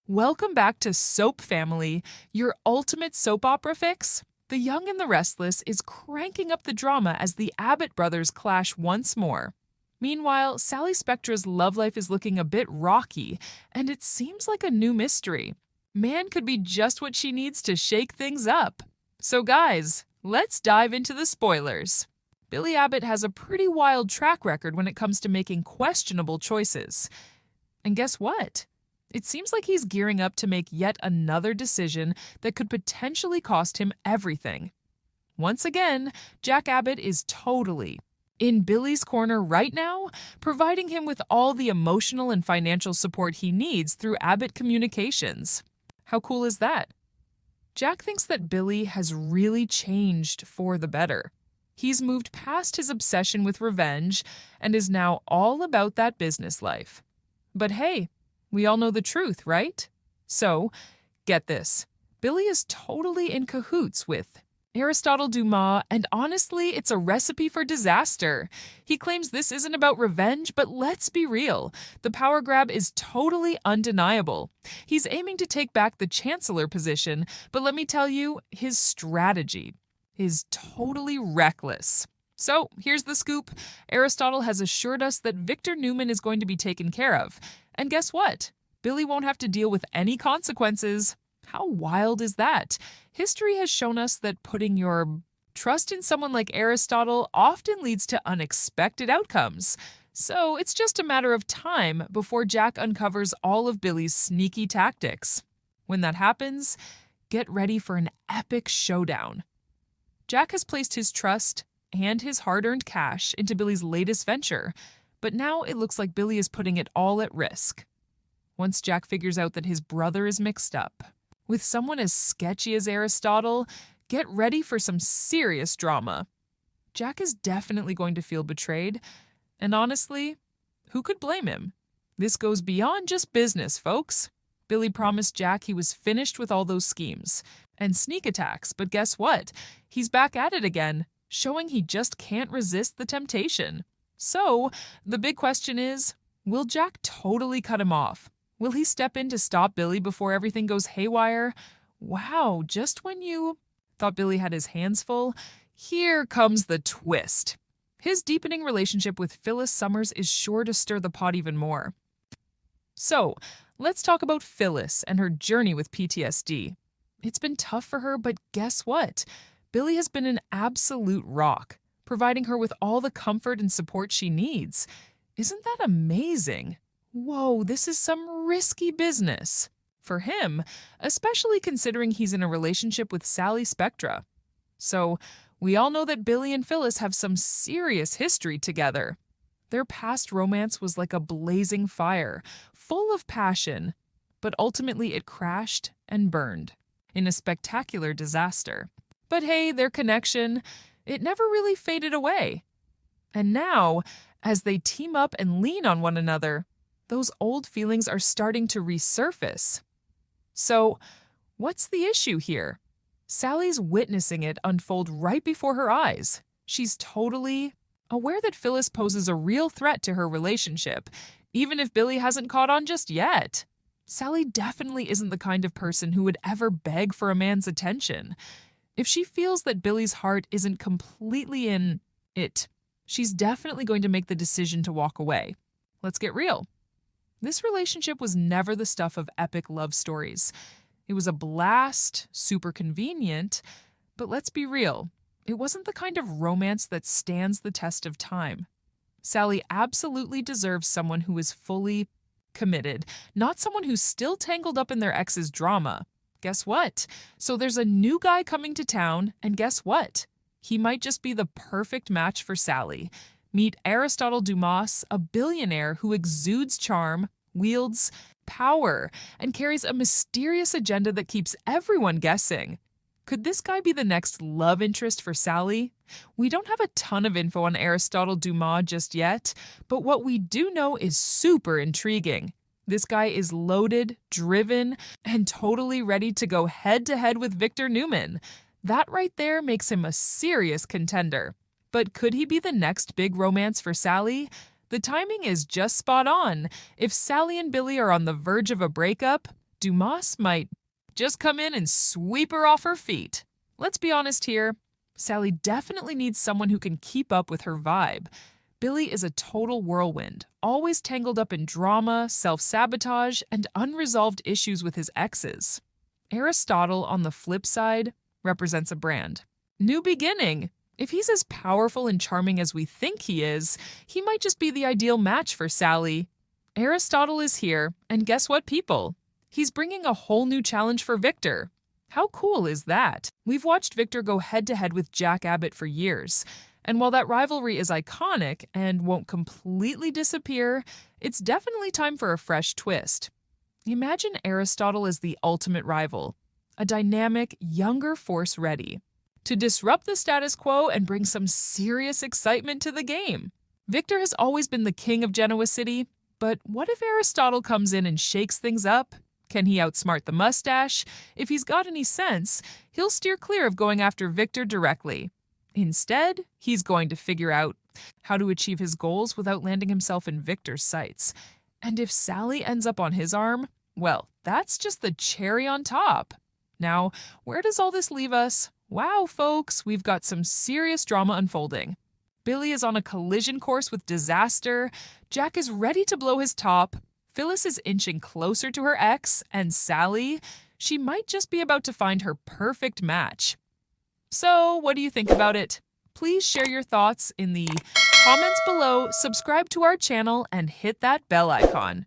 Welcome back to Soap Family, your ultimate soap opera fix. The Young and the Restless is cranking up the drama as the Abbott brothers clash once more. Meanwhile, Sally Spectra's love life is looking a bit rocky, and it seems like a new mystery. Man could be just what she needs to shake things up. So guys, let's dive into the spoilers. Billy Abbott has a pretty wild track record when it comes to making questionable choices. And guess what? It seems like he's gearing up to make yet another decision that could potentially cost him everything. Once again, Jack Abbott is totally in Billy's corner right now, providing him with all the emotional and financial support he needs through Abbott Communications. How cool is that? Jack thinks that Billy has really changed for the better. He's moved past his obsession with revenge and is now all about that business life. But hey, we all know the truth, right? So, get this. Billy is totally in cahoots with Aristotle Dumas, and honestly, it's a recipe for disaster. He claims this isn't about revenge, but let's be real. The power grab is totally undeniable. He's aiming to take back the chancellor position, but let me tell you, his strategy is totally reckless. So, here's the scoop. Aristotle has assured us that Victor Newman is going to be taken care of. And guess what? Billy won't have to deal with any consequences. How wild is that? History has shown us that putting your trust in someone like Aristotle often leads to unexpected outcomes. So it's just a matter of time before Jack uncovers all of Billy's sneaky tactics. When that happens, get ready for an epic showdown. Jack has placed his trust and his hard-earned cash into Billy's latest venture, but now it looks like Billy is putting it all at risk. Once Jack figures out that his brother is mixed up with someone as sketchy as Aristotle, get ready for some serious drama. Jack is definitely going to feel betrayed, and honestly, who could blame him? This goes beyond just business, folks. Billy promised Jack he was finished with all those schemes and sneak attacks, but guess what? He's back at it again, showing he just can't resist the temptation. So, the big question is, will Jack totally cut him off? Will he step in to stop Billy before everything goes haywire? Wow, just when you thought Billy had his hands full, here comes the twist. His deepening relationship with Phyllis Summers is sure to stir the pot even more. So, let's talk about Phyllis and her journey with PTSD. It's been tough for her, but guess what? Billy has been an absolute rock, providing her with all the comfort and support she needs. Isn't that amazing? Whoa, this is some risky business. For him, especially considering he's in a relationship with Sally Spectra. So, we all know that Billy and Phyllis have some serious history together. Their past romance was like a blazing fire, full of passion, but ultimately it crashed and burned in a spectacular disaster. But hey, their connection, it never really faded away. And now, as they team up and lean on one another, those old feelings are starting to resurface. So, what's the issue here? Sally's witnessing it unfold right before her eyes. She's totally aware that Phyllis poses a real threat to her relationship, even if Billy hasn't caught on just yet. Sally definitely isn't the kind of person who would ever beg for a man's attention. If she feels that Billy's heart isn't completely in it, she's definitely going to make the decision to walk away. Let's get real. This relationship was never the stuff of epic love stories. It was a blast, super convenient, but let's be real, it wasn't the kind of romance that stands the test of time. Sally absolutely deserves someone who is fully committed, not someone who's still tangled up in their ex's drama. Guess what? So there's a new guy coming to town, and guess what? He might just be the perfect match for Sally. Meet Aristotle Dumas, a billionaire who exudes charm, wields power, and carries a mysterious agenda that keeps everyone guessing. Could this guy be the next love interest for Sally? We don't have a ton of info on Aristotle Dumas just yet, but what we do know is super intriguing. This guy is loaded, driven, and totally ready to go head-to-head with Victor Newman. That right there makes him a serious contender. But could he be the next big romance for Sally? The timing is just spot on. If Sally and Billy are on the verge of a breakup, Dumas might just come in and sweep her off her feet. Let's be honest here. Sally definitely needs someone who can keep up with her vibe. Billy is a total whirlwind, always tangled up in drama, self-sabotage, and unresolved issues with his exes. Aristotle, on the flip side, represents a brand. New beginning. If he's as powerful and charming as we think he is, he might just be the ideal match for Sally. Aristotle is here, and guess what, people? He's bringing a whole new challenge for Victor. How cool is that? We've watched Victor go head-to-head with Jack Abbott for years, and while that rivalry is iconic and won't completely disappear, it's definitely time for a fresh twist. Imagine Aristotle as the ultimate rival, a dynamic, younger force ready to disrupt the status quo and bring some serious excitement to the game. Victor has always been the king of Genoa City, but what if Aristotle comes in and shakes things up? Can he outsmart the mustache? If he's got any sense, he'll steer clear of going after Victor directly. Instead, he's going to figure out how to achieve his goals without landing himself in Victor's sights. And if Sally ends up on his arm, well, that's just the cherry on top. Now, where does all this leave us? Wow, folks, we've got some serious drama unfolding. Billy is on a collision course with disaster, Jack is ready to blow his top, Phyllis is inching closer to her ex, and Sally, she might just be about to find her perfect match. So, what do you think about it? Please share your thoughts in the comments below, subscribe to our channel, and hit that bell icon.